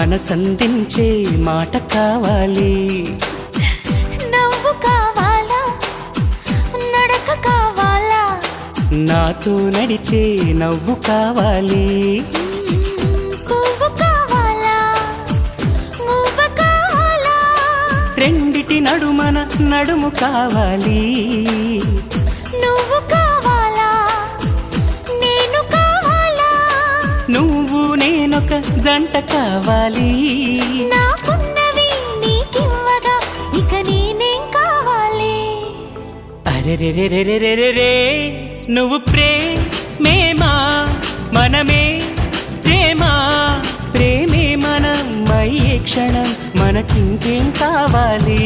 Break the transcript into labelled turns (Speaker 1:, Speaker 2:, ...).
Speaker 1: మనసందించే మాట కావాలి.
Speaker 2: నవ్వు కావాలా, నడక కావాలా,
Speaker 1: నాతో నడిచే నవ్వు కావాలి.
Speaker 2: పువ్వు కావాలా, మువ్వ కావాలా,
Speaker 1: రెండిటి నడుమన నడుము కావాలి.
Speaker 2: నువ్వు కావాలా, నేను కావాలా,
Speaker 1: నువ్వు నేనొక జంట కావాలి.
Speaker 2: నాకున్నవి నీకివ్వగా ఇక నేనేం కావాలి.
Speaker 1: అరెరెరెరెరెరెరే నువ్వు ప్రేమేమా మనమే ప్రేమ ప్రేమే మనం అయ్యే క్షణం మనకింకేం కావాలి.